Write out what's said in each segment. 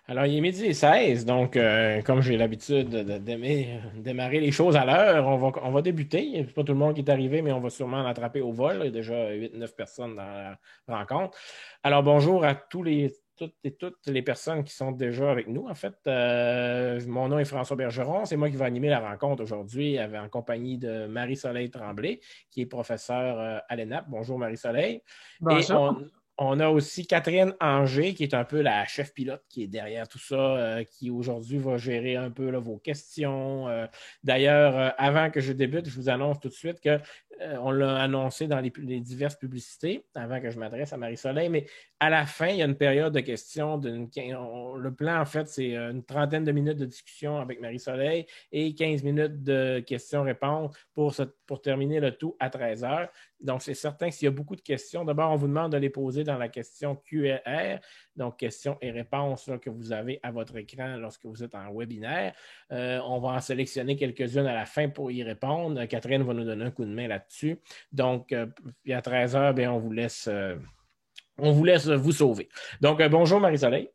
Alors, il est midi et 16, donc comme j'ai l'habitude démarrer les choses à l'heure, on va débuter. Il n'y a pas tout le monde qui est arrivé, mais on va sûrement l'attraper au vol. Il y a déjà 8 9 personnes dans la rencontre. Alors, bonjour à toutes les personnes qui sont déjà avec nous. En fait, mon nom est François Bergeron. C'est moi qui vais animer la rencontre aujourd'hui en compagnie de Marie-Soleil Tremblay, qui est professeure à l'ENAP. Bonjour Marie-Soleil. Et Bonjour. on a aussi Catherine Anger, qui est un peu la chef pilote qui est derrière tout ça, qui aujourd'hui va gérer un peu là, vos questions. D'ailleurs, avant que je débute, je vous annonce tout de suite que on l'a annoncé dans les diverses publicités, avant que je m'adresse à Marie-Soleil, mais à la fin, il y a une période de questions. Le plan, en fait, c'est une trentaine de minutes de discussion avec Marie-Soleil et 15 minutes de questions-réponses pour terminer le tout à 13 heures. Donc, c'est certain que s'il y a beaucoup de questions, d'abord, on vous demande de les poser dans la question QR, donc questions et réponses là, que vous avez à votre écran lorsque vous êtes en webinaire. On va en sélectionner quelques-unes à la fin pour y répondre. Catherine va nous donner un coup de main là-dessus. Donc, puis à 13 heures, bien, on vous laisse vous sauver. Donc, bonjour Marie-Soleil.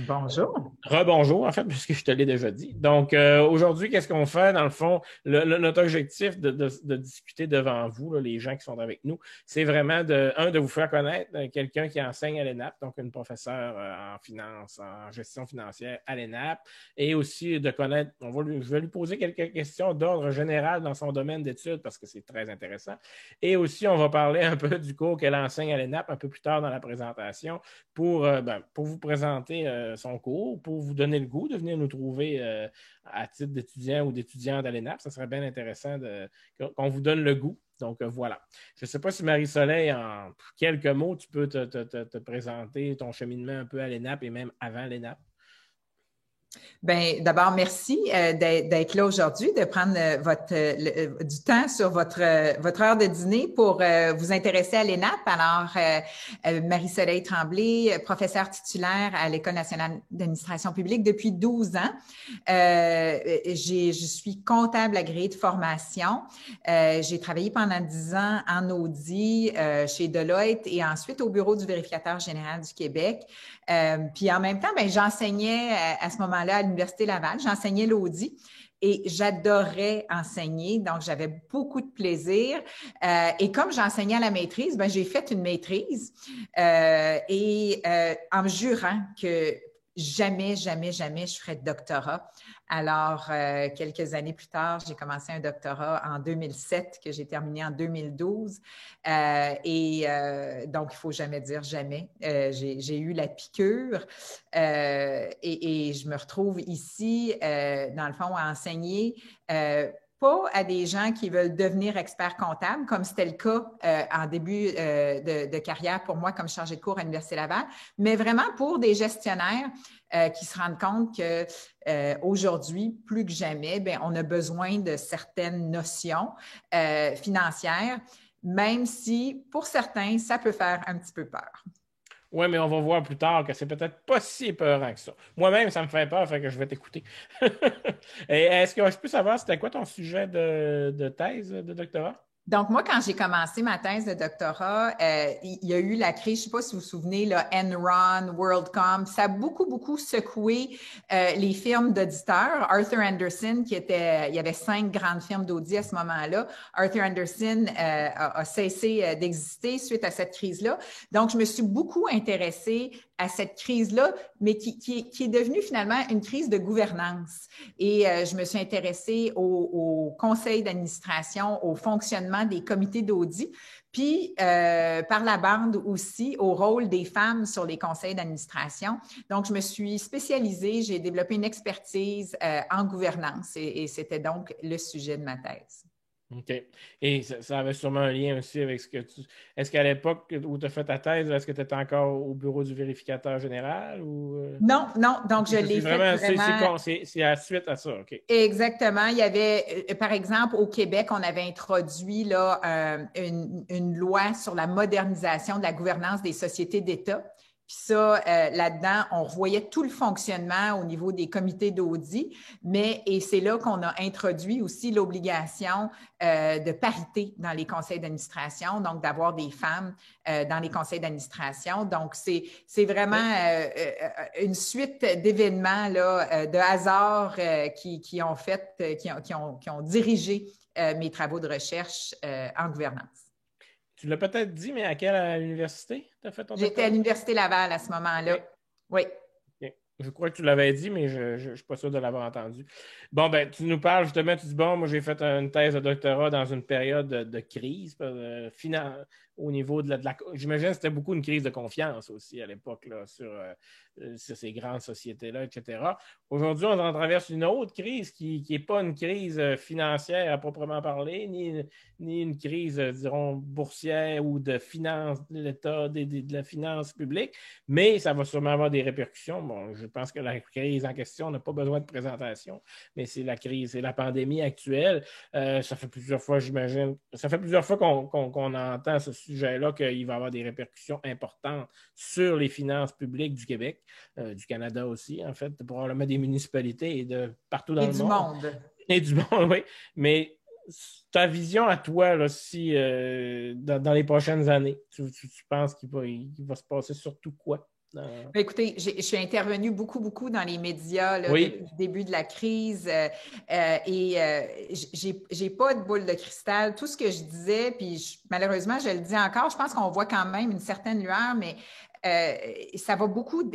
Bonjour. Rebonjour, en fait, puisque je te l'ai déjà dit. Donc, aujourd'hui, qu'est-ce qu'on fait? Dans le fond, notre objectif de discuter devant vous, là, les gens qui sont avec nous, c'est vraiment de vous faire connaître quelqu'un qui enseigne à l'ENAP, donc une professeure en finance, en gestion financière à l'ENAP, et aussi de connaître, je vais lui poser quelques questions d'ordre général dans son domaine d'études parce que c'est très intéressant. Et aussi, on va parler un peu du cours qu'elle enseigne à l'ENAP un peu plus tard dans la présentation pour vous présenter son cours, pour vous donner le goût de venir nous trouver à titre d'étudiant ou d'étudiante à l'ENAP. Ça serait bien intéressant qu'on vous donne le goût. Donc, voilà. Je ne sais pas si Marie-Soleil, en quelques mots, tu peux te présenter ton cheminement un peu à l'ENAP et même avant l'ENAP. Ben, d'abord, merci d'être là aujourd'hui, de prendre du temps sur votre heure de dîner pour vous intéresser à l'ENAP. Alors, Marie-Soleil Tremblay, professeure titulaire à l'École nationale d'administration publique depuis 12 ans. Je suis comptable agréée de formation. J'ai travaillé pendant 10 ans en audit chez Deloitte et ensuite au Bureau du vérificateur général du Québec. Puis en même temps, ben, j'enseignais à ce moment-là à l'Université Laval, j'enseignais l'audit et j'adorais enseigner, donc j'avais beaucoup de plaisir. Et comme j'enseignais à la maîtrise, ben, j'ai fait une maîtrise en me jurant que jamais, jamais, jamais je ferais de doctorat. Alors, quelques années plus tard, j'ai commencé un doctorat en 2007 que j'ai terminé en 2012. Donc, il faut jamais dire jamais. J'ai eu la piqûre et je me retrouve ici, dans le fond, à enseigner pas à des gens qui veulent devenir experts comptables, comme c'était le cas en début de carrière pour moi comme chargée de cours à l'Université Laval, mais vraiment pour des gestionnaires qui se rendent compte que aujourd'hui, plus que jamais, bien, on a besoin de certaines notions financières, même si pour certains, ça peut faire un petit peu peur. Oui, mais on va voir plus tard que c'est peut-être pas si épeurant que ça. Moi-même, ça me fait peur, fait que je vais t'écouter. Et est-ce que je peux savoir c'était quoi ton sujet de thèse de doctorat? Donc, moi, quand j'ai commencé ma thèse de doctorat, il y a eu la crise, je ne sais pas si vous vous souvenez, là, Enron, WorldCom, ça a beaucoup, beaucoup secoué les firmes d'auditeurs. Arthur Andersen, il y avait 5 grandes firmes d'audit à ce moment-là. Arthur Andersen a cessé d'exister suite à cette crise-là. Donc, je me suis beaucoup intéressée à cette crise-là, mais qui est devenue finalement une crise de gouvernance. Et je me suis intéressée au conseil d'administration, au fonctionnement des comités d'audit, puis par la bande aussi au rôle des femmes sur les conseils d'administration. Donc, je me suis spécialisée, j'ai développé une expertise en gouvernance et c'était donc le sujet de ma thèse. OK. Et ça avait sûrement un lien aussi avec ce que tu. Est-ce qu'à l'époque où tu as fait ta thèse, est-ce que tu étais encore au bureau du vérificateur général ou. Non, non, donc OK, je ça c'est l'ai fait vraiment. vraiment. C'est à la suite à ça. OK. Exactement. Il y avait, par exemple, au Québec, on avait introduit là, une loi sur la modernisation de la gouvernance des sociétés d'État Puis ça, là-dedans, on revoyait tout le fonctionnement au niveau des comités d'audit, et c'est là qu'on a introduit aussi l'obligation de parité dans les conseils d'administration, donc d'avoir des femmes dans les conseils d'administration. Donc, c'est vraiment une suite d'événements là, de hasard qui ont dirigé mes travaux de recherche en gouvernance. Tu l'as peut-être dit, mais à quelle université tu as fait ton J'étais doctorat? à l'Université Laval à ce moment-là. Okay. Oui. Okay. Je crois que tu l'avais dit, mais je ne suis pas sûr de l'avoir entendu. Bon, ben, tu nous parles justement, tu dis, bon, moi, j'ai fait une thèse de doctorat dans une période de crise au niveau de la j'imagine que c'était beaucoup une crise de confiance aussi à l'époque là, sur ces grandes sociétés-là, etc. Aujourd'hui, on en traverse une autre crise qui n'est pas une crise financière à proprement parler, ni une crise, dirons, boursière ou de finance de l'État, de la finance publique, mais ça va sûrement avoir des répercussions. Bon, je pense que la crise en question n'a pas besoin de présentation, mais c'est la crise, c'est la pandémie actuelle. Ça fait plusieurs fois, j'imagine, qu'on entend ce sujet-là qu'il va y avoir des répercussions importantes sur les finances publiques du Québec, du Canada aussi, en fait, probablement des municipalités et de partout dans le monde. Et du monde, oui. Mais ta vision à toi, là, si dans les prochaines années, tu penses qu'il va se passer surtout quoi? Écoutez, je suis intervenue beaucoup dans les médias là, depuis le début de la crise j'ai pas de boule de cristal. Tout ce que je disais, puis malheureusement, je le dis encore, je pense qu'on voit quand même une certaine lueur, mais ça va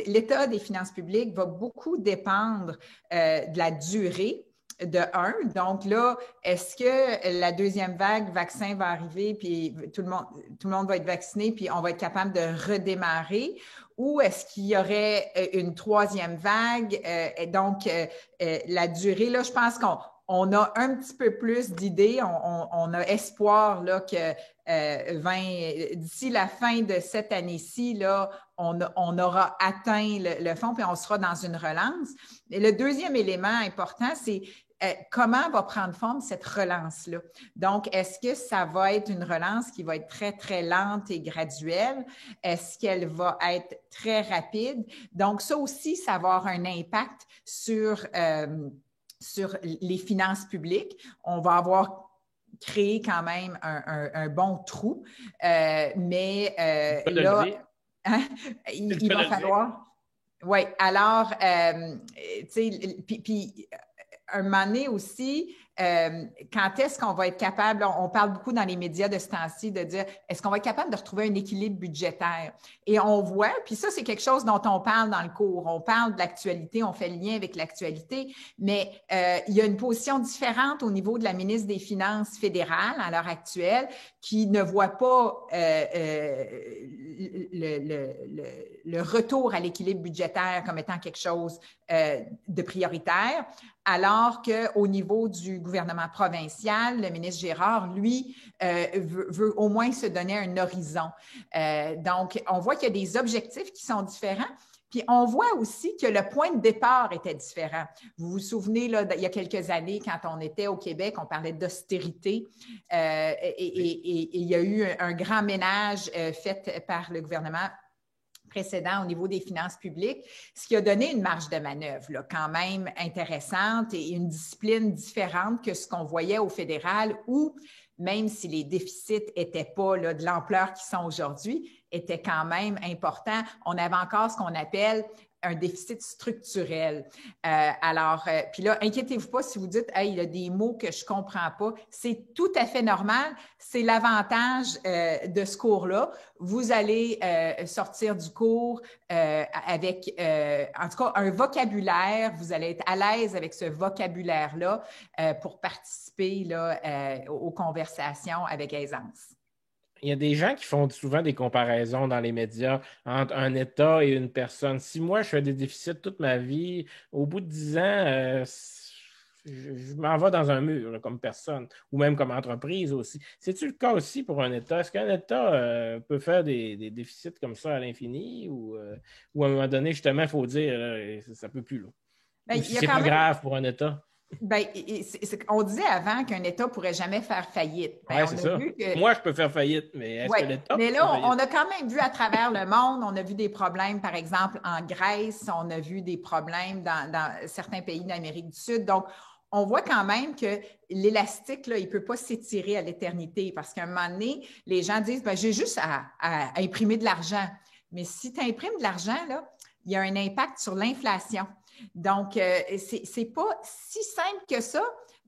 l'état des finances publiques va beaucoup dépendre de la durée. De un. Donc là, est-ce que la deuxième vague vaccin va arriver, puis tout le monde va être vacciné, puis on va être capable de redémarrer? Ou est-ce qu'il y aurait une troisième vague? Donc, la durée, là, je pense qu'on a un petit peu plus d'idées. On a espoir là, que d'ici la fin de cette année-ci, là, on aura atteint le fond, puis on sera dans une relance. Et le deuxième élément important, c'est comment va prendre forme cette relance-là? Donc, est-ce que ça va être une relance qui va être très, très lente et graduelle? Est-ce qu'elle va être très rapide? Donc, ça aussi, ça va avoir un impact sur les finances publiques. On va avoir créé quand même un bon trou, mais là, hein, il va falloir... Oui, alors, tu sais, puis un moment donné aussi, quand est-ce qu'on va être capable, on parle beaucoup dans les médias de ce temps-ci de dire, est-ce qu'on va être capable de retrouver un équilibre budgétaire? Et on voit, puis ça, c'est quelque chose dont on parle dans le cours. On parle de l'actualité, on fait le lien avec l'actualité, mais il y a une position différente au niveau de la ministre des Finances fédérale à l'heure actuelle qui ne voit pas le retour à l'équilibre budgétaire comme étant quelque chose de prioritaire, alors qu'au niveau du gouvernement provincial, le ministre Girard, lui, veut au moins se donner un horizon. Donc, on voit qu'il y a des objectifs qui sont différents. Puis, on voit aussi que le point de départ était différent. Vous vous souvenez, là, il y a quelques années, quand on était au Québec, on parlait d'austérité et il y a eu un grand ménage fait par le gouvernement précédent au niveau des finances publiques, ce qui a donné une marge de manœuvre là, quand même intéressante et une discipline différente que ce qu'on voyait au fédéral où, même si les déficits n'étaient pas là, de l'ampleur qu'ils sont aujourd'hui, étaient quand même importants, on avait encore ce qu'on appelle un déficit structurel. Puis là, inquiétez-vous pas si vous dites « Hey, il y a des mots que je comprends pas ». C'est tout à fait normal. C'est l'avantage de ce cours-là. Vous allez sortir du cours avec, en tout cas, un vocabulaire. Vous allez être à l'aise avec ce vocabulaire-là pour participer là, aux conversations avec aisance. Il y a des gens qui font souvent des comparaisons dans les médias entre un État et une personne. Si moi, je fais des déficits toute ma vie, au bout de 10 ans, je m'en vais dans un mur là, comme personne, ou même comme entreprise aussi. C'est-tu le cas aussi pour un État? Est-ce qu'un État peut faire des déficits comme ça à l'infini ou à un moment donné, justement, il faut dire ça ne peut plus. Là. Bien, Ou si c'est pas grave pour un État? Ben, on disait avant qu'un État ne pourrait jamais faire faillite. Ben, Oui, c'est on a ça. vu que Moi, je peux faire faillite, mais est-ce que ouais, l'État mais peut faire là, on faillite? a quand même vu à travers le monde, on a vu des problèmes, par exemple, en Grèce, on a vu des problèmes dans certains pays d'Amérique du Sud. Donc, on voit quand même que l'élastique, là, il ne peut pas s'étirer à l'éternité parce qu'à un moment donné, les gens disent, ben, j'ai juste à imprimer de l'argent. Mais si tu imprimes de l'argent, là, il y a un impact sur l'inflation. Donc, c'est pas si simple que ça,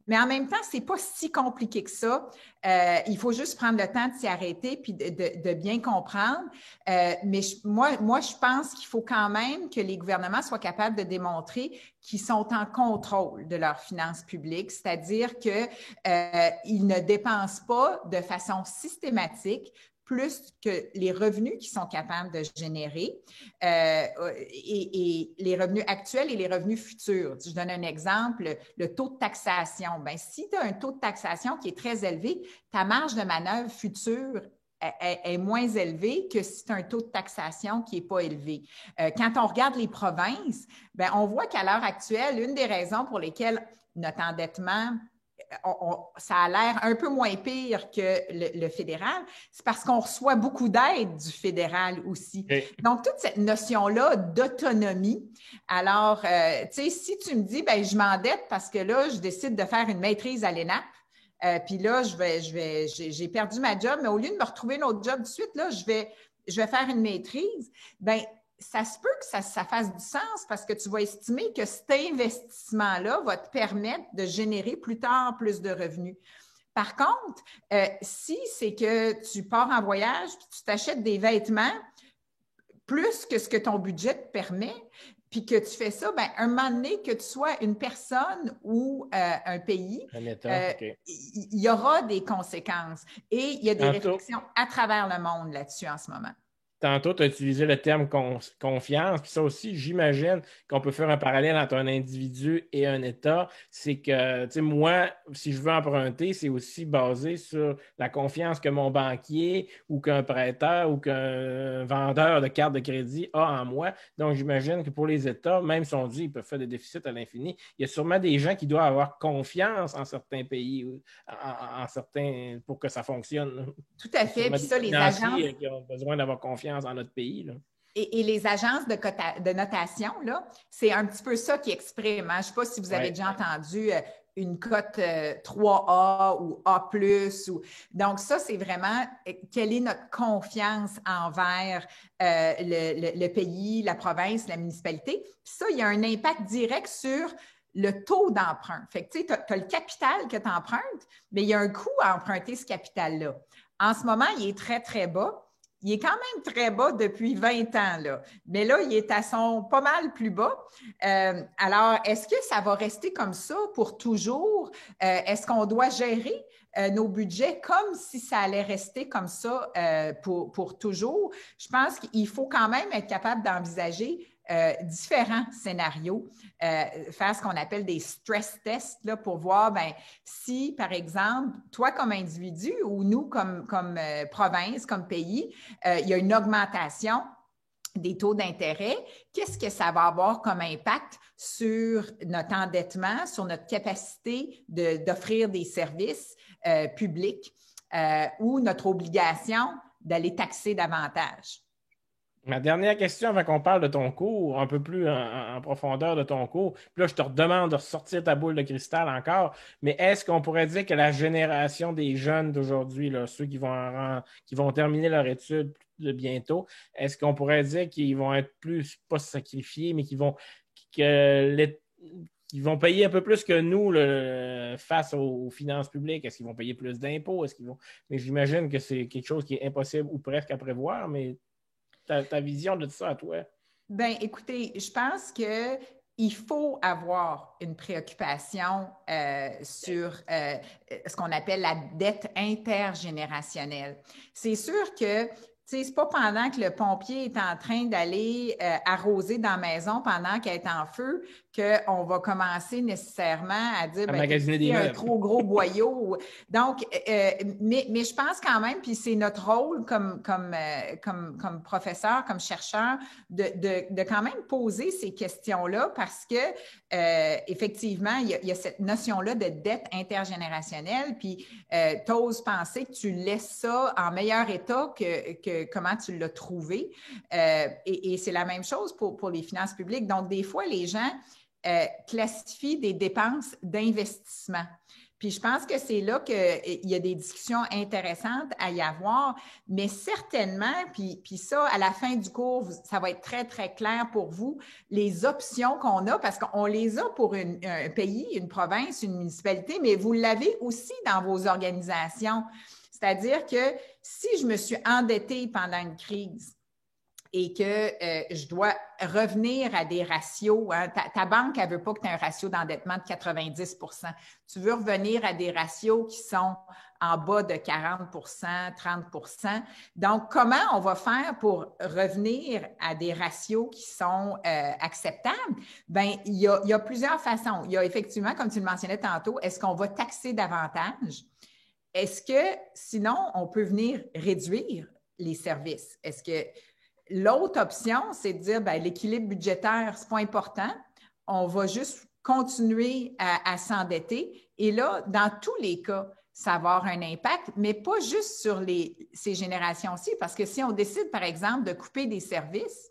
mais en même temps, c'est pas si compliqué que ça. Il faut juste prendre le temps de s'y arrêter puis de bien comprendre. Mais moi, je pense qu'il faut quand même que les gouvernements soient capables de démontrer qu'ils sont en contrôle de leurs finances publiques, c'est-à-dire qu'ils ne dépensent pas de façon systématique plus que les revenus qu'ils sont capables de générer et les revenus actuels et les revenus futurs. Je donne un exemple, le taux de taxation. Bien, si tu as un taux de taxation qui est très élevé, ta marge de manœuvre future est moins élevée que si tu as un taux de taxation qui n'est pas élevé. Quand on regarde les provinces, bien, on voit qu'à l'heure actuelle, une des raisons pour lesquelles notre endettement ça a l'air un peu moins pire que le fédéral, c'est parce qu'on reçoit beaucoup d'aide du fédéral aussi. Okay. Donc, toute cette notion-là d'autonomie. Alors, tu sais, si tu me dis, ben je m'endette parce que là, je décide de faire une maîtrise à l'ENAP, puis là, j'ai perdu ma job, mais au lieu de me retrouver un autre job tout de suite, là, je vais faire une maîtrise. Ben ça se peut que ça fasse du sens parce que tu vas estimer que cet investissement-là va te permettre de générer plus tard plus de revenus. Par contre, si c'est que tu pars en voyage puis tu t'achètes des vêtements plus que ce que ton budget te permet, puis que tu fais ça, bien, un moment donné, que tu sois une personne ou un pays, il y aura des conséquences. Et il y a des réflexions à travers le monde là-dessus en ce moment. Tantôt, tu as utilisé le terme confiance. Puis ça aussi, j'imagine qu'on peut faire un parallèle entre un individu et un État. C'est que, tu sais, moi, si je veux emprunter, c'est aussi basé sur la confiance que mon banquier ou qu'un prêteur ou qu'un vendeur de cartes de crédit a en moi. Donc, j'imagine que pour les États, même si on dit qu'ils peuvent faire des déficits à l'infini, il y a sûrement des gens qui doivent avoir confiance en certains pays, en certains, pour que ça fonctionne. Tout à fait. Puis ça, les agences qui ont besoin d'avoir confiance dans notre pays. Là. Et les agences de notation, là, c'est un petit peu ça qui exprime. Hein? Je ne sais pas si vous avez déjà entendu une cote 3A ou A+. Donc, ça, c'est vraiment quelle est notre confiance envers le pays, la province, la municipalité. Puis ça, il y a un impact direct sur le taux d'emprunt. Fait que, tu sais, tu as le capital que tu empruntes, mais il y a un coût à emprunter ce capital-là. En ce moment, il est très, très bas. Il est quand même très bas depuis 20 ans, là. Mais là, il est à son pas mal plus bas. Alors, est-ce que ça va rester comme ça pour toujours? Est-ce qu'on doit gérer nos budgets comme si ça allait rester comme ça pour toujours? Je pense qu'il faut quand même être capable d'envisager différents scénarios, faire ce qu'on appelle des stress tests là, pour voir ben, si, par exemple, toi comme individu ou nous comme province, comme pays, il y a une augmentation des taux d'intérêt, qu'est-ce que ça va avoir comme impact sur notre endettement, sur notre capacité d'offrir des services publics ou notre obligation d'aller taxer davantage? Ma dernière question avant qu'on parle de ton cours, un peu plus en profondeur de ton cours, puis là, je te redemande de ressortir ta boule de cristal encore, mais est-ce qu'on pourrait dire que la génération des jeunes d'aujourd'hui, là, ceux qui vont terminer leur étude bientôt, est-ce qu'on pourrait dire qu'ils vont être plus, pas sacrifiés, mais qu'ils vont payer un peu plus que nous face aux finances publiques? Est-ce qu'ils vont payer plus d'impôts? Mais j'imagine que c'est quelque chose qui est impossible ou presque à prévoir, mais ta vision de ça à toi? Bien, écoutez, je pense qu'il faut avoir une préoccupation sur ce qu'on appelle la dette intergénérationnelle. C'est sûr que c'est pas pendant que le pompier est en train d'aller arroser dans la maison pendant qu'elle est en feu, qu'on va commencer nécessairement à dire magasiner des un meubles. trop gros boyau. Donc, mais je pense quand même, puis c'est notre rôle comme professeur, comme chercheur, de quand même poser ces questions-là parce que effectivement, il y a cette notion-là de dette intergénérationnelle, puis tu oses penser que tu laisses ça en meilleur état que comment tu l'as trouvé. Et c'est la même chose pour les finances publiques. Donc, des fois, les gens classifient des dépenses d'investissement. Puis je pense que c'est là qu'il y a des discussions intéressantes à y avoir, mais certainement, puis ça, à la fin du cours, ça va être très, très clair pour vous, les options qu'on a, parce qu'on les a pour un pays, une province, une municipalité, mais vous l'avez aussi dans vos organisations. C'est-à-dire que si je me suis endettée pendant une crise, et que je dois revenir à des ratios. Hein. Ta banque, elle ne veut pas que tu aies un ratio d'endettement de 90 %. Tu veux revenir à des ratios qui sont en bas de 40 30 %. Donc, comment on va faire pour revenir à des ratios qui sont acceptables? Bien, il y a plusieurs façons. Il y a effectivement, comme tu le mentionnais tantôt, est-ce qu'on va taxer davantage? Est-ce que, sinon, on peut venir réduire les services? Est-ce que l'autre option, c'est de dire bien, l'équilibre budgétaire, ce n'est pas important. On va juste continuer à s'endetter. Et là, dans tous les cas, ça va avoir un impact, mais pas juste sur ces générations-ci, parce que si on décide, par exemple, de couper des services,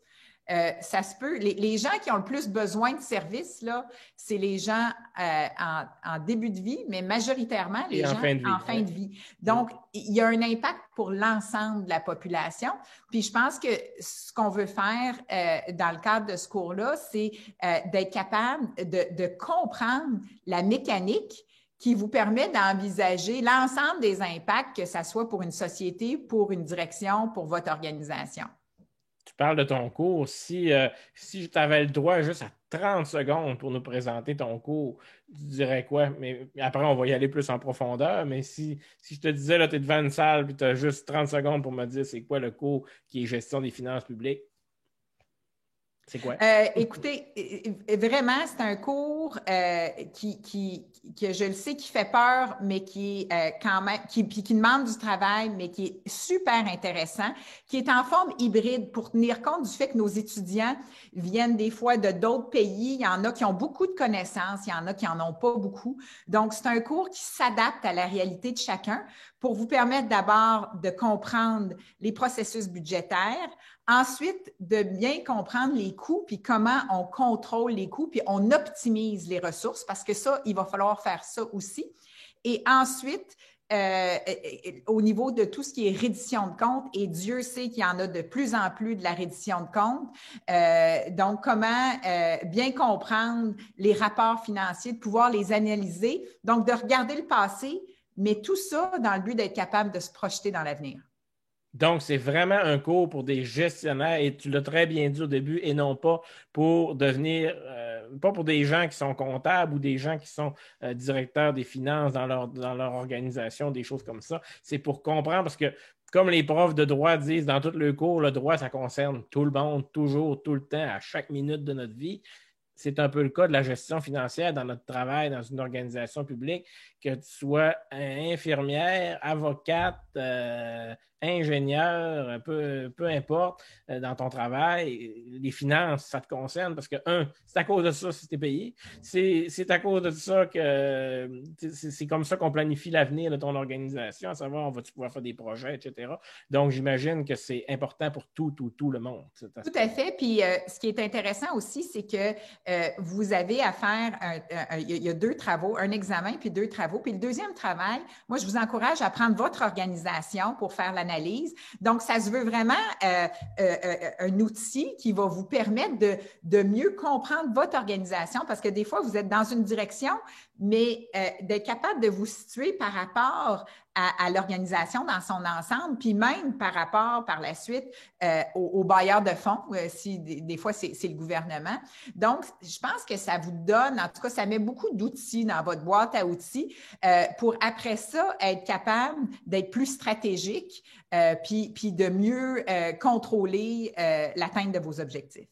ça se peut. Les gens qui ont le plus besoin de services, là, c'est les gens en début de vie, mais majoritairement les gens en fin de vie. Donc, il y a un impact pour l'ensemble de la population. Puis, je pense que ce qu'on veut faire dans le cadre de ce cours-là, c'est d'être capable de comprendre la mécanique qui vous permet d'envisager l'ensemble des impacts, que ce soit pour une société, pour une direction, pour votre organisation. Tu parles de ton cours. Si tu avais le droit juste à 30 secondes pour nous présenter ton cours, tu dirais quoi? Mais après, on va y aller plus en profondeur. Mais si je te disais, là, tu es devant une salle et tu as juste 30 secondes pour me dire c'est quoi le cours qui est gestion des finances publiques, c'est quoi? Écoutez, vraiment, c'est un cours que je le sais qui fait peur, mais qui est quand même, qui demande du travail, mais qui est super intéressant, qui est en forme hybride pour tenir compte du fait que nos étudiants viennent des fois de d'autres pays. Il y en a qui ont beaucoup de connaissances, il y en a qui n'en ont pas beaucoup. Donc, c'est un cours qui s'adapte à la réalité de chacun pour vous permettre d'abord de comprendre les processus budgétaires, ensuite de bien comprendre les coûts, puis comment on contrôle les coûts, puis on optimise les ressources, parce que ça, il va falloir faire ça aussi. Et ensuite, au niveau de tout ce qui est reddition de comptes, et Dieu sait qu'il y en a de plus en plus de la reddition de comptes. Donc, comment bien comprendre les rapports financiers, de pouvoir les analyser, donc de regarder le passé, mais tout ça dans le but d'être capable de se projeter dans l'avenir. Donc, c'est vraiment un cours pour des gestionnaires, et tu l'as très bien dit au début, et non pas pour devenir, pas pour des gens qui sont comptables ou des gens qui sont directeurs des finances dans leur organisation, des choses comme ça. C'est pour comprendre, parce que comme les profs de droit disent dans tous les cours, le droit, ça concerne tout le monde, toujours, tout le temps, à chaque minute de notre vie. C'est un peu le cas de la gestion financière dans notre travail, dans une organisation publique, que tu sois infirmière, avocate, ingénieur, peu importe, dans ton travail, les finances, ça te concerne parce que, c'est à cause de ça si tu es payé. C'est à cause de ça que c'est comme ça qu'on planifie l'avenir de ton organisation, à savoir, va-tu pouvoir faire des projets, etc. Donc, j'imagine que c'est important pour tout le monde. Tout à fait. Puis, ce qui est intéressant aussi, c'est que vous avez à faire, il y a 2 travaux, un examen puis 2 travaux. Puis le deuxième travail, moi, je vous encourage à prendre votre organisation pour faire l'analyse. Donc, ça se veut vraiment un outil qui va vous permettre de mieux comprendre votre organisation, parce que des fois, vous êtes dans une direction, mais d'être capable de vous situer par rapport à l'organisation dans son ensemble, puis même par rapport, par la suite, aux bailleurs de fonds, si des fois, c'est le gouvernement. Donc, je pense que ça vous donne, en tout cas, ça met beaucoup d'outils dans votre boîte à outils pour, après ça, être capable d'être plus stratégique, puis de mieux contrôler l'atteinte de vos objectifs.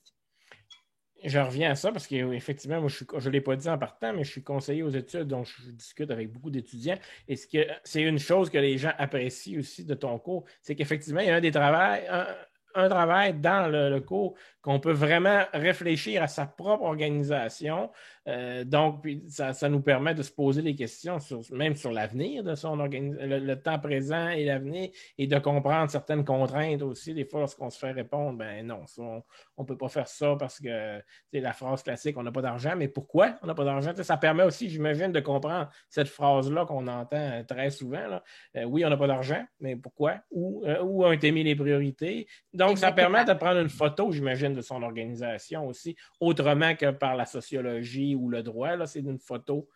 Je reviens à ça parce qu'effectivement, moi, je ne l'ai pas dit en partant, mais je suis conseiller aux études, donc je discute avec beaucoup d'étudiants. Et c'est une chose que les gens apprécient aussi de ton cours, c'est qu'effectivement, il y a un travail dans le cours qu'on peut vraiment réfléchir à sa propre organisation. Donc, puis ça nous permet de se poser des questions même sur l'avenir de son organisation, le temps présent et l'avenir, et de comprendre certaines contraintes aussi. Des fois, lorsqu'on se fait répondre, ben non, on ne peut pas faire ça parce que c'est la phrase classique, on n'a pas d'argent, mais pourquoi on n'a pas d'argent? Ça permet aussi, j'imagine, de comprendre cette phrase-là qu'on entend très souvent. Là. Oui, on n'a pas d'argent, mais pourquoi? Où ont été mis les priorités? Donc, ça permet de prendre une photo, j'imagine, de son organisation aussi, autrement que par la sociologie ou le droit. Là, c'est une photo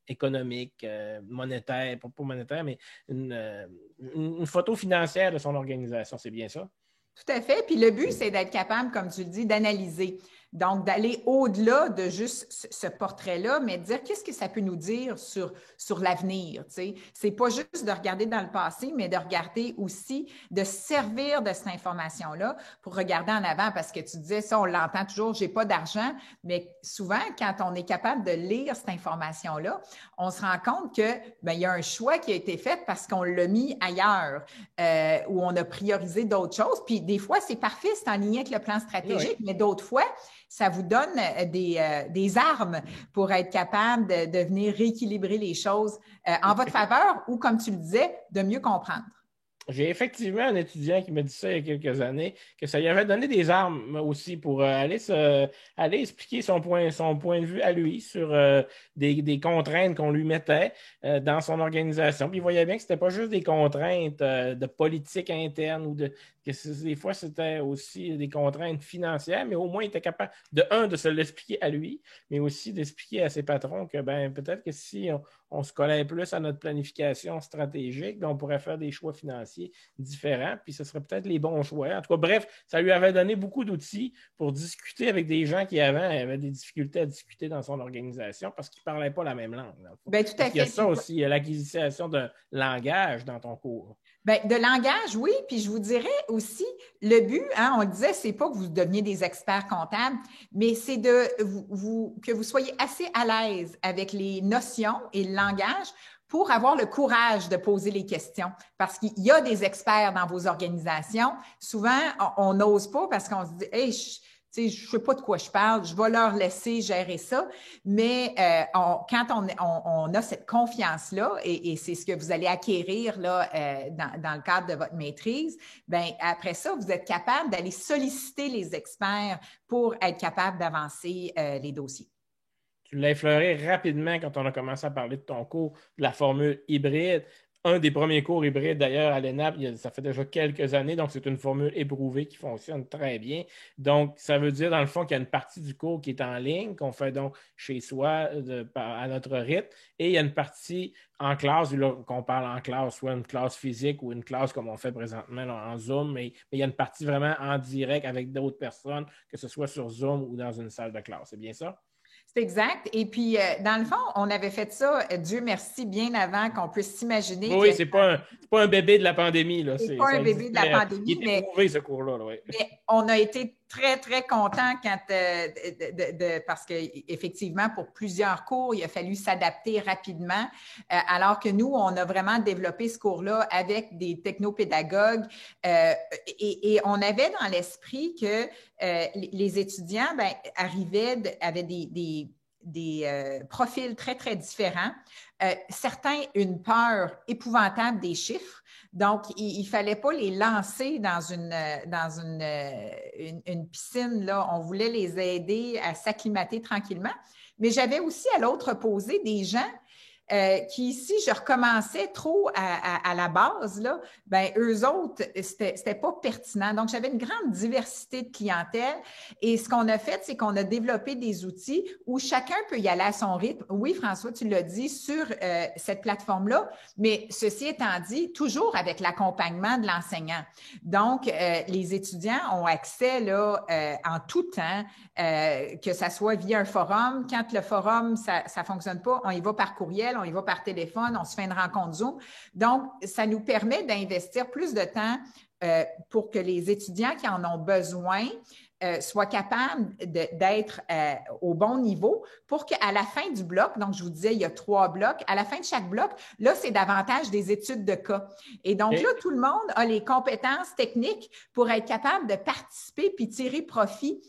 économique, monétaire, pas monétaire, mais une photo financière de son organisation. C'est bien ça? Tout à fait. Puis le but, c'est d'être capable, comme tu le dis, d'analyser. Donc, d'aller au-delà de juste ce portrait-là, mais de dire qu'est-ce que ça peut nous dire sur l'avenir. Tu sais. C'est pas juste de regarder dans le passé, mais de regarder aussi, de servir de cette information-là pour regarder en avant. Parce que tu disais, ça, on l'entend toujours, j'ai pas d'argent, mais souvent, quand on est capable de lire cette information-là, on se rend compte que ben, il y a un choix qui a été fait parce qu'on l'a mis ailleurs, où on a priorisé d'autres choses. Puis des fois, c'est parfait, c'est en ligne avec le plan stratégique, oui. Mais d'autres fois, ça vous donne des armes pour être capable de venir rééquilibrer les choses en votre faveur ou, comme tu le disais, de mieux comprendre. J'ai effectivement un étudiant qui m'a dit ça il y a quelques années, que ça lui avait donné des armes aussi pour aller expliquer son point de vue à lui sur des contraintes qu'on lui mettait dans son organisation. Puis il voyait bien que ce n'était pas juste des contraintes de politique interne ou que des fois c'était aussi des contraintes financières, mais au moins il était capable de se l'expliquer à lui, mais aussi d'expliquer à ses patrons que ben peut-être que si on se collait plus à notre planification stratégique, ben, on pourrait faire des choix financiers différents, puis ce serait peut-être les bons choix. En tout cas, bref, ça lui avait donné beaucoup d'outils pour discuter avec des gens qui avaient des difficultés à discuter dans son organisation parce qu'ils ne parlaient pas la même langue. Bien, tout à fait. Il y a ça aussi, il y a l'acquisition d'un langage dans ton cours. Bien, de langage, oui. Puis je vous dirais aussi, le but, hein, on le disait, c'est pas que vous deveniez des experts comptables, mais c'est que vous soyez assez à l'aise avec les notions et le langage pour avoir le courage de poser les questions. Parce qu'il y a des experts dans vos organisations. Souvent, on n'ose pas parce qu'on se dit, hey, je ne sais pas de quoi je parle, je vais leur laisser gérer ça, mais quand on a cette confiance-là, et c'est ce que vous allez acquérir là, dans le cadre de votre maîtrise, bien, après ça, vous êtes capable d'aller solliciter les experts pour être capable d'avancer les dossiers. Tu l'as effleuré rapidement quand on a commencé à parler de ton cours, de la formule hybride. Un des premiers cours hybrides, d'ailleurs, à l'ENAP, ça fait déjà quelques années, donc c'est une formule éprouvée qui fonctionne très bien. Donc, ça veut dire, dans le fond, qu'il y a une partie du cours qui est en ligne, qu'on fait donc chez soi, à notre rythme, et il y a une partie en classe, qu'on parle en classe, soit une classe physique ou une classe comme on fait présentement là, en Zoom, mais il y a une partie vraiment en direct avec d'autres personnes, que ce soit sur Zoom ou dans une salle de classe. C'est bien ça? C'est exact. Et puis, dans le fond, on avait fait ça, Dieu merci, bien avant qu'on puisse s'imaginer. Oui, c'est pas un bébé de la pandémie. C'est pas un bébé de la pandémie. Il était prouvé, ce cours-là. Oui. Mais on a été très, très contents parce qu'effectivement, pour plusieurs cours, il a fallu s'adapter rapidement, alors que nous, on a vraiment développé ce cours-là avec des technopédagogues et on avait dans l'esprit que les étudiants avaient des profils très, très différents. Certains, une peur épouvantable des chiffres. Donc, il ne fallait pas les lancer dans une piscine. Là. On voulait les aider à s'acclimater tranquillement. Mais j'avais aussi à l'autre opposé des gens qui, si je recommençais trop à la base, là, ben, eux autres, c'était pas pertinent. Donc, j'avais une grande diversité de clientèle. Et ce qu'on a fait, c'est qu'on a développé des outils où chacun peut y aller à son rythme. Oui, François, tu l'as dit, sur cette plateforme-là, mais ceci étant dit, toujours avec l'accompagnement de l'enseignant. Donc, les étudiants ont accès là, en tout temps, que ça soit via un forum. Quand le forum, ça fonctionne pas, on y va par courriel, on y va par téléphone, on se fait une rencontre Zoom. Donc, ça nous permet d'investir plus de temps pour que les étudiants qui en ont besoin soient capables d'être au bon niveau pour qu'à la fin du bloc, donc je vous disais, il y a 3 blocs, à la fin de chaque bloc, là, c'est davantage des études de cas. Et donc là, tout le monde a les compétences techniques pour être capable de participer puis tirer profit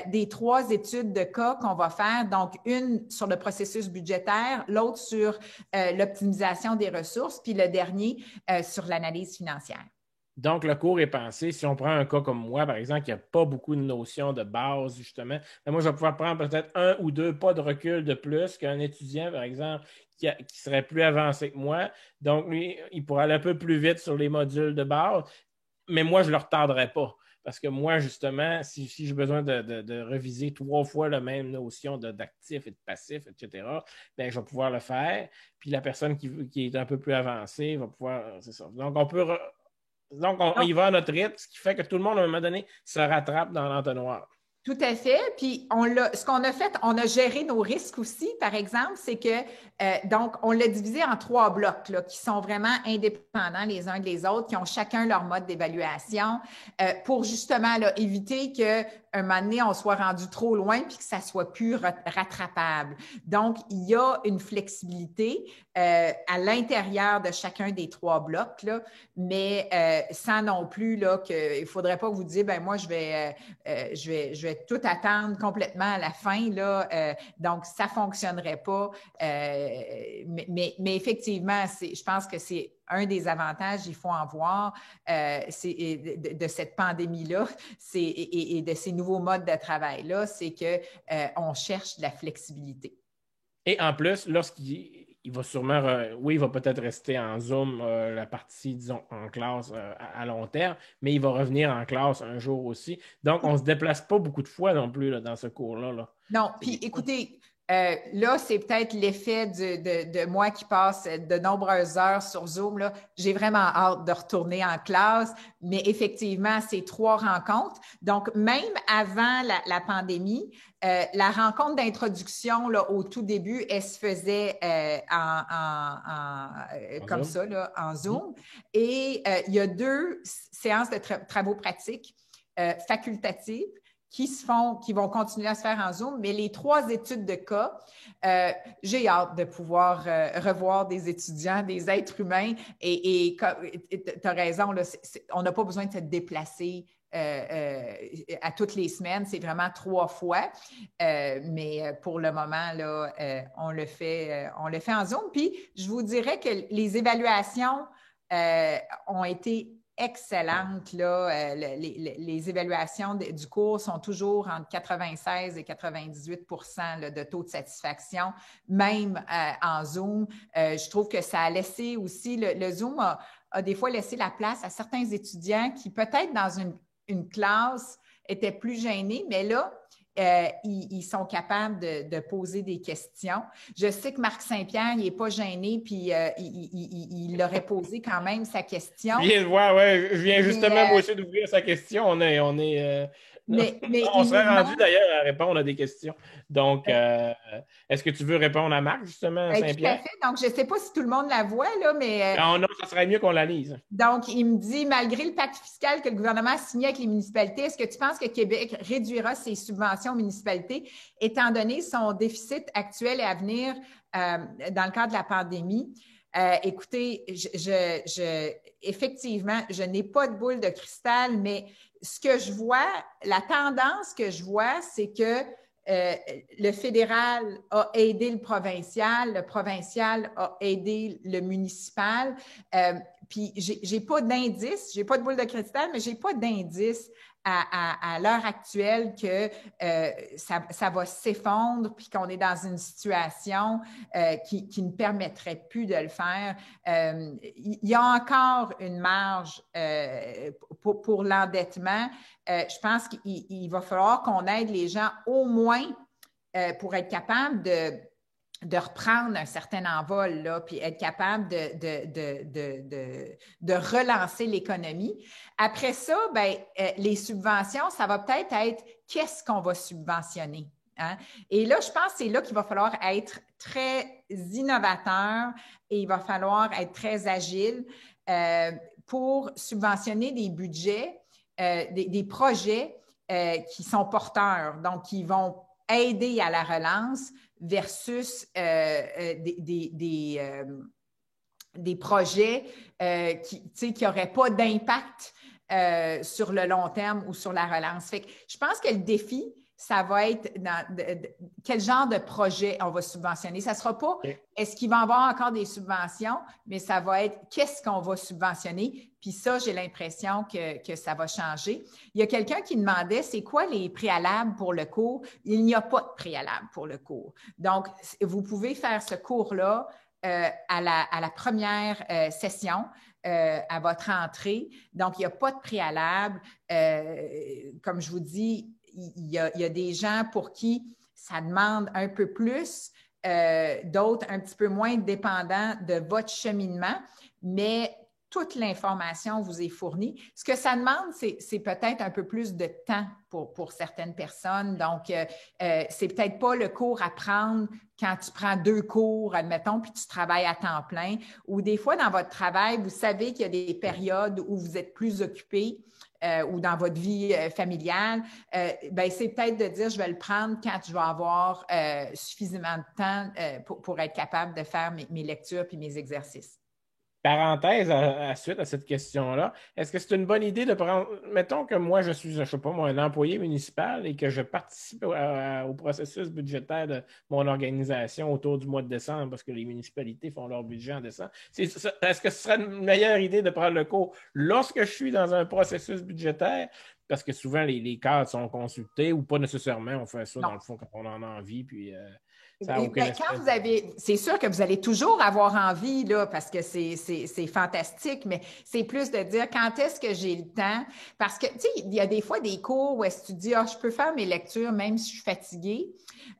des 3 études de cas qu'on va faire. Donc, une sur le processus budgétaire, l'autre sur l'optimisation des ressources, puis le dernier sur l'analyse financière. Donc, le cours est pensé, si on prend un cas comme moi, par exemple, qui n'a pas beaucoup de notions de base, justement, moi, je vais pouvoir prendre peut-être 1 ou 2 pas de recul de plus qu'un étudiant, par exemple, qui serait plus avancé que moi. Donc, lui, il pourrait aller un peu plus vite sur les modules de base, mais moi, je ne le retarderai pas. Parce que moi, justement, si j'ai besoin de reviser 3 fois la même notion d'actif et de passif, etc., bien, je vais pouvoir le faire. Puis la personne qui est un peu plus avancée va pouvoir. C'est ça. Donc, on y va à notre rythme, ce qui fait que tout le monde, à un moment donné, se rattrape dans l'entonnoir. Tout à fait. Puis ce qu'on a fait, on a géré nos risques aussi. Par exemple, c'est que donc on l'a divisé en 3 blocs là, qui sont vraiment indépendants les uns des autres, qui ont chacun leur mode d'évaluation pour justement là, éviter que un moment donné, on soit rendu trop loin puis que ça soit plus rattrapable. Donc, il y a une flexibilité à l'intérieur de chacun des 3 blocs, là, mais sans non plus là, qu'il ne faudrait pas que vous disiez, ben moi, je vais tout attendre complètement à la fin, là, donc ça ne fonctionnerait pas. Mais effectivement, je pense que c'est un des avantages, il faut en voir, de cette pandémie-là et de ces nouveaux modes de travail-là, c'est qu'on cherche de la flexibilité. Et en plus, lorsqu'il va sûrement, oui, il va peut-être rester en Zoom la partie, disons, en classe à long terme, mais il va revenir en classe un jour aussi. Donc, on ne se déplace pas beaucoup de fois non plus là, dans ce cours-là. Là. Non, puis écoutez, là, c'est peut-être l'effet de moi qui passe de nombreuses heures sur Zoom. Là. J'ai vraiment hâte de retourner en classe, mais effectivement, c'est 3 rencontres. Donc, même avant la pandémie, la rencontre d'introduction là, au tout début, elle se faisait comme Zoom. ça, là, en Zoom. Et il y a 2 séances de travaux pratiques facultatives qui vont continuer à se faire en Zoom, mais les 3 études de cas, j'ai hâte de pouvoir revoir des étudiants, des êtres humains, et tu as raison, là, on n'a pas besoin de se déplacer à toutes les semaines, c'est vraiment 3 fois, mais pour le moment, là, on le fait en Zoom. Puis, je vous dirais que les évaluations ont été excellentes. Là. Les évaluations du cours sont toujours entre 96 et 98 là, de taux de satisfaction, même en Zoom. Je trouve que ça a laissé aussi, le Zoom a des fois laissé la place à certains étudiants qui, peut-être dans une classe, étaient plus gênés, mais là, ils sont capables de poser des questions. Je sais que Marc Saint-Pierre, il n'est pas gêné, puis il aurait posé quand même sa question. Je viens de voir, ouais, je viens justement moi aussi d'ouvrir sa question. On serait rendu d'ailleurs à répondre à des questions. Donc, est-ce que tu veux répondre à Marc, justement, Saint-Pierre? Tout à fait. Donc, je ne sais pas si tout le monde la voit, là, mais... non, ça serait mieux qu'on la lise. Donc, il me dit, malgré le pacte fiscal que le gouvernement a signé avec les municipalités, est-ce que tu penses que Québec réduira ses subventions aux municipalités, étant donné son déficit actuel et à venir dans le cadre de la pandémie? Écoutez, effectivement, je n'ai pas de boule de cristal, mais ce que je vois, la tendance que je vois, c'est que le fédéral a aidé le provincial a aidé le municipal. Puis, j'ai pas d'indice, j'ai pas de boule de cristal, mais j'ai pas d'indice à l'heure actuelle que ça va s'effondrer puis qu'on est dans une situation qui ne permettrait plus de le faire. Il y a encore une marge pour l'endettement. Je pense qu'il va falloir qu'on aide les gens au moins pour être capable de reprendre un certain envol, là, puis être capable de relancer l'économie. Après ça, ben, les subventions, ça va peut-être être qu'est-ce qu'on va subventionner. Hein? Et là, je pense que c'est là qu'il va falloir être très innovateur et il va falloir être très agile. pour subventionner des budgets, des projets qui sont porteurs, donc qui vont aider à la relance versus des projets qui n'auraient pas d'impact sur le long terme ou sur la relance. Fait que je pense que le défi, ça va être quel genre de projet on va subventionner. Ça ne sera pas est-ce qu'il va y avoir encore des subventions, mais ça va être qu'est-ce qu'on va subventionner. Puis ça, j'ai l'impression que ça va changer. Il y a quelqu'un qui demandait c'est quoi les préalables pour le cours. Il n'y a pas de préalable pour le cours. Donc, vous pouvez faire ce cours-là à la première session. À votre entrée. Donc, il n'y a pas de préalable. Comme je vous dis, il y a des gens pour qui ça demande un peu plus, d'autres un petit peu moins dépendants de votre cheminement, mais toute l'information vous est fournie. Ce que ça demande, c'est peut-être un peu plus de temps pour certaines personnes. Donc, c'est peut-être pas le cours à prendre quand tu prends 2 cours, admettons, puis tu travailles à temps plein. Ou des fois, dans votre travail, vous savez qu'il y a des périodes où vous êtes plus occupé ou dans votre vie familiale. Ben, c'est peut-être de dire, je vais le prendre quand je vais avoir suffisamment de temps pour être capable de faire mes lectures puis mes exercices. Parenthèse à suite à cette question-là, est-ce que c'est une bonne idée de prendre, mettons que moi je suis, je sais pas, moi, un employé municipal et que je participe au processus budgétaire de mon organisation autour du mois de décembre parce que les municipalités font leur budget en décembre. Est-ce que ce serait une meilleure idée de prendre le cours lorsque je suis dans un processus budgétaire? Parce que souvent les cadres sont consultés ou pas nécessairement, on fait ça Non. dans le fond quand on en a envie, puis c'est sûr que vous allez toujours avoir envie, là, parce que c'est fantastique, mais c'est plus de dire quand est-ce que j'ai le temps. Parce que, tu sais, il y a des fois des cours où est-ce que tu dis, je peux faire mes lectures même si je suis fatiguée.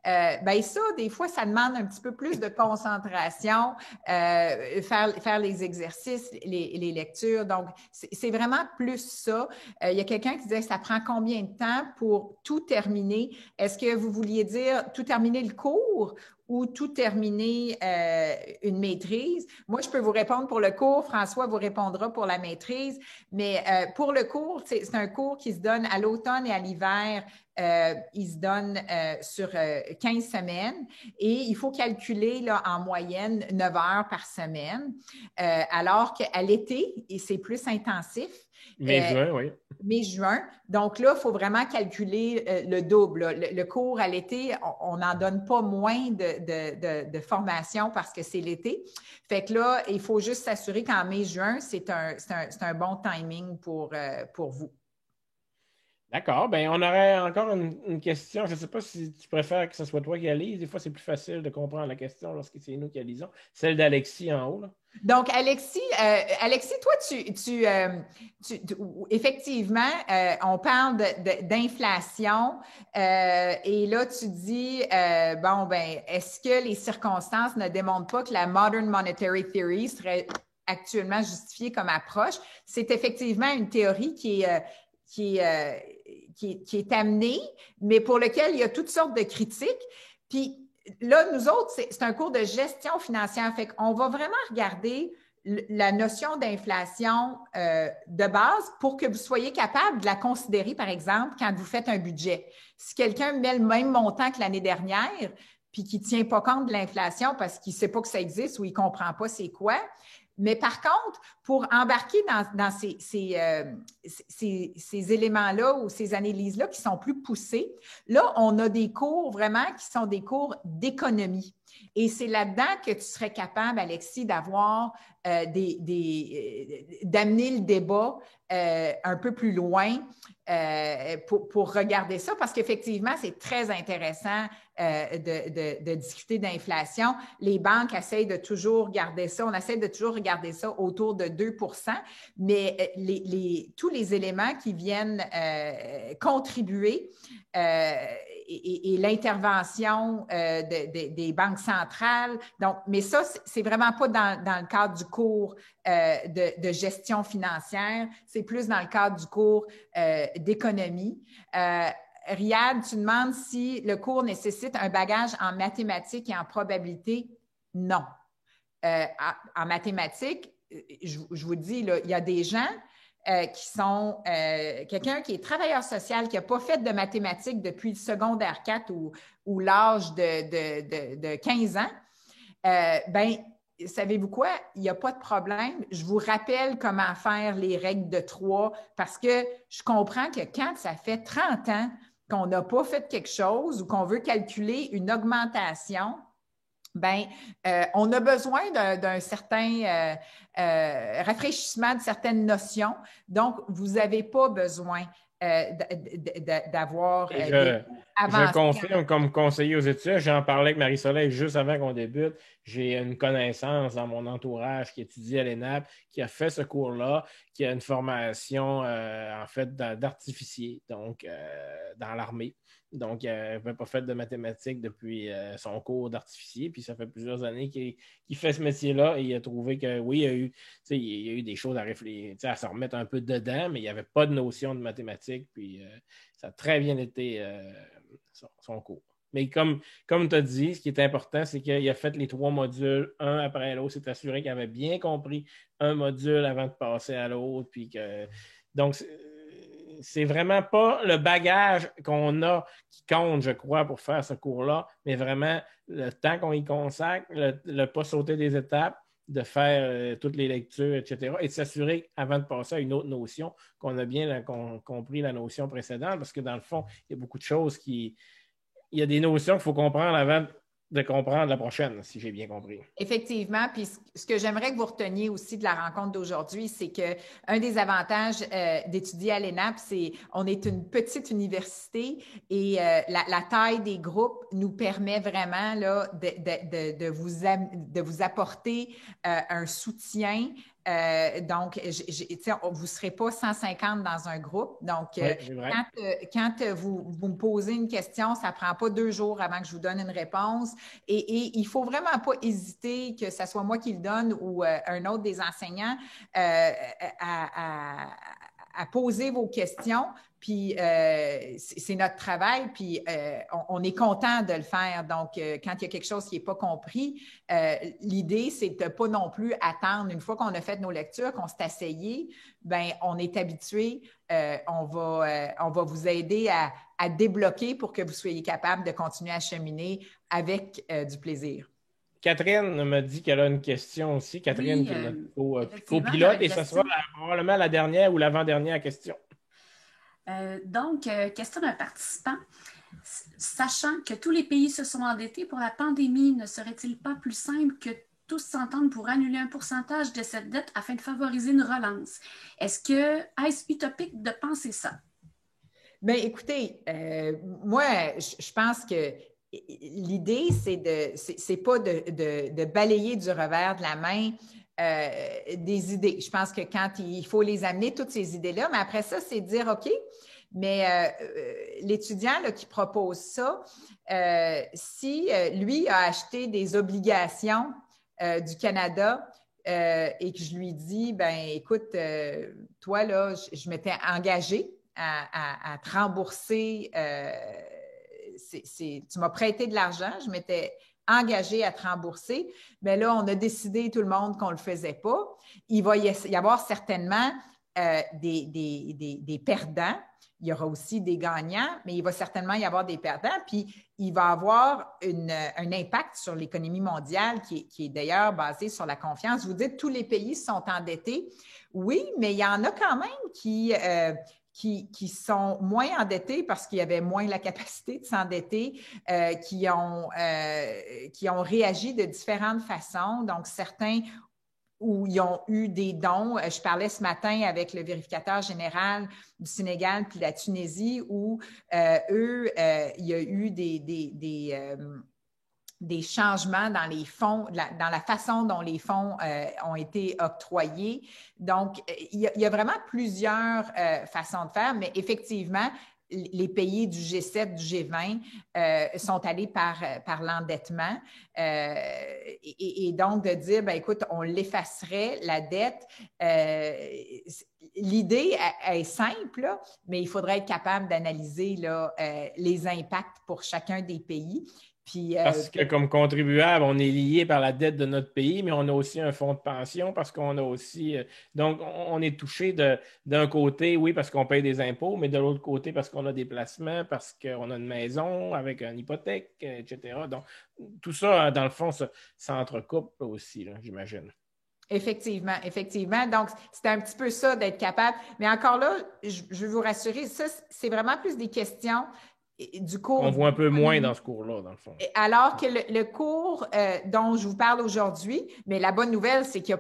Ben ça, des fois, ça demande un petit peu plus de concentration, faire les exercices, les lectures. Donc, c'est vraiment plus ça. Il y a quelqu'un qui disait, ça prend combien de temps pour tout terminer? Est-ce que vous vouliez dire tout terminer le cours ou tout terminer une maîtrise? Moi, je peux vous répondre pour le cours. François vous répondra pour la maîtrise. Mais pour le cours, c'est un cours qui se donne à l'automne et à l'hiver. Il se donne sur 15 semaines et il faut calculer là, en moyenne 9 heures par semaine, alors qu'à l'été, c'est plus intensif. Mai-juin, oui. Mai-juin. Donc là, il faut vraiment calculer le double. Là. Le cours à l'été, on n'en donne pas moins de formation parce que c'est l'été. Fait que là, il faut juste s'assurer qu'en mai-juin, c'est un bon timing pour vous. D'accord. Ben, on aurait encore une question. Je ne sais pas si tu préfères que ce soit toi qui la lise. Des fois, c'est plus facile de comprendre la question lorsque c'est nous qui la lisons. Celle d'Alexis en haut, là. Donc, Alexis, toi, effectivement, on parle d'inflation et là, tu dis, est-ce que les circonstances ne démontrent pas que la Modern Monetary Theory serait actuellement justifiée comme approche? C'est effectivement une théorie qui est amenée, mais pour lequel il y a toutes sortes de critiques. Puis, là, nous autres, c'est un cours de gestion financière. Fait qu'on va vraiment regarder la notion d'inflation de base pour que vous soyez capable de la considérer, par exemple, quand vous faites un budget. Si quelqu'un met le même montant que l'année dernière, puis qui ne tient pas compte de l'inflation parce qu'il ne sait pas que ça existe ou il ne comprend pas c'est quoi, mais par contre, pour embarquer dans ces éléments-là ou ces analyses-là qui sont plus poussées, là, on a des cours vraiment qui sont des cours d'économie. Et c'est là-dedans que tu serais capable, Alexis, d'avoir d'amener le débat un peu plus loin pour regarder ça, parce qu'effectivement, c'est très intéressant de discuter d'inflation. Les banques essayent de toujours garder ça, on essaie de toujours regarder ça autour de 2 mais tous les éléments qui viennent contribuer et l'intervention des banques centrales. Donc, mais ça, c'est vraiment pas dans le cadre du cours de gestion financière, c'est plus dans le cadre du cours d'économie. Riyad, tu demandes si le cours nécessite un bagage en mathématiques et en probabilité. Non. En mathématiques, je vous dis, là, il y a des gens qui sont quelqu'un qui est travailleur social, qui n'a pas fait de mathématiques depuis le secondaire 4 ou l'âge de 15 ans, ben, savez-vous quoi? Il n'y a pas de problème. Je vous rappelle comment faire les règles de 3 parce que je comprends que quand ça fait 30 ans qu'on n'a pas fait quelque chose ou qu'on veut calculer une augmentation, ben, on a besoin d'un certain rafraîchissement de certaines notions. Donc, vous n'avez pas besoin d'avoir Et des je avancés. confirme comme conseiller aux études, j'en parlais avec Marie-Soleil juste avant qu'on débute. J'ai une connaissance dans mon entourage qui étudie à l'ENAP, qui a fait ce cours-là, qui a une formation en fait d'artificier, donc dans l'armée. Donc, il n'avait pas fait de mathématiques depuis son cours d'artificier, puis ça fait plusieurs années qu'il fait ce métier-là et il a trouvé que oui, il y a eu des choses à réfléchir, à se remettre un peu dedans, mais il n'y avait pas de notion de mathématiques, puis ça a très bien été son cours. Mais comme tu as dit, ce qui est important, c'est qu'il a fait les 3 modules, un après l'autre, s'est assuré qu'il avait bien compris un module avant de passer à l'autre, puis que donc c'est vraiment pas le bagage qu'on a qui compte, je crois, pour faire ce cours-là, mais vraiment le temps qu'on y consacre, le pas sauter des étapes, de faire toutes les lectures, etc., et de s'assurer, avant de passer à une autre notion, qu'on a bien compris la notion précédente, parce que dans le fond, il y a beaucoup de choses il y a des notions qu'il faut comprendre avant de comprendre la prochaine, si j'ai bien compris. Effectivement, puis ce que j'aimerais que vous reteniez aussi de la rencontre d'aujourd'hui, c'est qu'un des avantages d'étudier à l'ENAP, c'est on est une petite université et la taille des groupes nous permet vraiment là, de vous apporter un soutien. Donc, vous ne serez pas 150 dans un groupe. Donc, quand vous me posez une question, ça ne prend pas 2 jours avant que je vous donne une réponse. Et il ne faut vraiment pas hésiter, que ce soit moi qui le donne ou un autre des enseignants, à poser vos questions. Puis c'est notre travail, puis on est content de le faire. Donc, quand il y a quelque chose qui n'est pas compris, l'idée, c'est de ne pas non plus attendre. Une fois qu'on a fait nos lectures, qu'on s'est asseyé, bien, on est habitué. On va vous aider à débloquer pour que vous soyez capable de continuer à cheminer avec du plaisir. Catherine me dit qu'elle a une question aussi. Catherine, oui, qui est notre copilote, et ce sera probablement la dernière ou l'avant-dernière question. Question d'un participant. Sachant que tous les pays se sont endettés pour la pandémie, ne serait-il pas plus simple que tous s'entendent pour annuler un pourcentage de cette dette afin de favoriser une relance? Est-ce utopique de penser ça? Bien, écoutez, moi, je pense que l'idée, c'est pas de balayer du revers de la main des idées. Je pense que quand il faut les amener, toutes ces idées-là, mais après ça, c'est de dire, OK, mais l'étudiant là, qui propose ça, si lui a acheté des obligations du Canada et que je lui dis, ben écoute, toi, là, je m'étais engagée à te rembourser, tu m'as prêté de l'argent, je m'étais engagée à te rembourser, mais là, on a décidé tout le monde qu'on ne le faisait pas. Il va y avoir certainement des perdants. Il y aura aussi des gagnants, mais il va certainement y avoir des perdants. Puis, il va avoir un impact sur l'économie mondiale qui est d'ailleurs basé sur la confiance. Vous dites tous les pays sont endettés. Oui, mais il y en a quand même qui sont moins endettés parce qu'il y avait moins la capacité de s'endetter, qui ont réagi de différentes façons. Donc, certains où ils ont eu des dons. Je parlais ce matin avec le vérificateur général du Sénégal puis de la Tunisie où il y a eu des changements dans les fonds, dans la façon dont les fonds ont été octroyés. Donc, il y a vraiment plusieurs façons de faire, mais effectivement, les pays du G7, du G20 sont allés par l'endettement. Et donc, de dire, ben, écoute, on l'effacerait, la dette. L'idée est simple, là, mais il faudrait être capable d'analyser là, les impacts pour chacun des pays. Puis, parce que comme contribuable, on est lié par la dette de notre pays, mais on a aussi un fonds de pension parce qu'on a aussi... donc, on est touché d'un côté, oui, parce qu'on paye des impôts, mais de l'autre côté, parce qu'on a des placements, parce qu'on a une maison avec une hypothèque, etc. Donc, tout ça, dans le fond, s'entrecoupe aussi, là, j'imagine. Effectivement, effectivement. Donc, c'est un petit peu ça d'être capable. Mais encore là, je veux vous rassurer, ça, c'est vraiment plus des questions du cours. On voit un peu moins dans ce cours-là, dans le fond. Alors que le cours dont je vous parle aujourd'hui, mais la bonne nouvelle, c'est que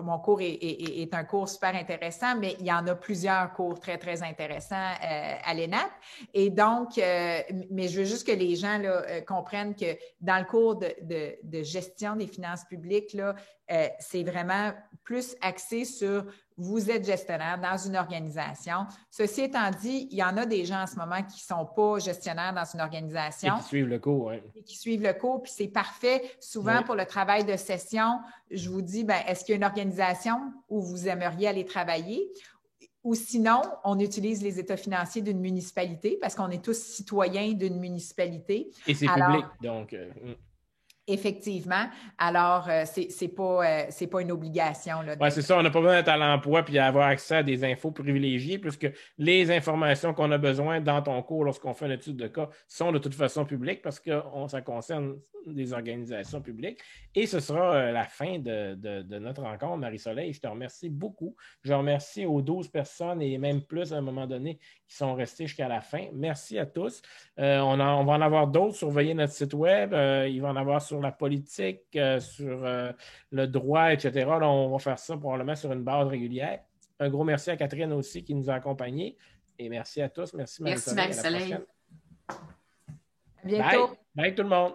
mon cours est un cours super intéressant, mais il y en a plusieurs cours très, très intéressants à l'ENAP. Et donc, mais je veux juste que les gens là, comprennent que dans le cours de gestion des finances publiques, là, c'est vraiment plus axé sur vous êtes gestionnaire dans une organisation. Ceci étant dit, il y en a des gens en ce moment qui ne sont pas gestionnaires dans une organisation. Et qui suivent le cours, oui. Et qui suivent le cours, puis c'est parfait. Souvent, pour le travail de session, je vous dis, ben, est-ce qu'il y a une organisation où vous aimeriez aller travailler? Ou sinon, on utilise les états financiers d'une municipalité parce qu'on est tous citoyens d'une municipalité. Et c'est public, donc... Effectivement. Alors, c'est pas une obligation. Oui, c'est ça. On n'a pas besoin d'être à l'emploi puis d'avoir accès à des infos privilégiées, puisque les informations qu'on a besoin dans ton cours lorsqu'on fait une étude de cas sont de toute façon publiques parce que ça concerne des organisations publiques. Et ce sera la fin de notre rencontre, Marie-Soleil. Je te remercie beaucoup. Je remercie aux 12 personnes et même plus à un moment donné qui sont restées jusqu'à la fin. Merci à tous. On va en avoir d'autres. Surveillez notre site web. Il va en avoir sur la politique, sur le droit, etc. Là, on va faire ça probablement sur une base régulière. Un gros merci à Catherine aussi qui nous a accompagnés. Et merci à tous. Merci Marie-Soleil. Merci Marie-Soleil. À bientôt. Bye. Bye tout le monde.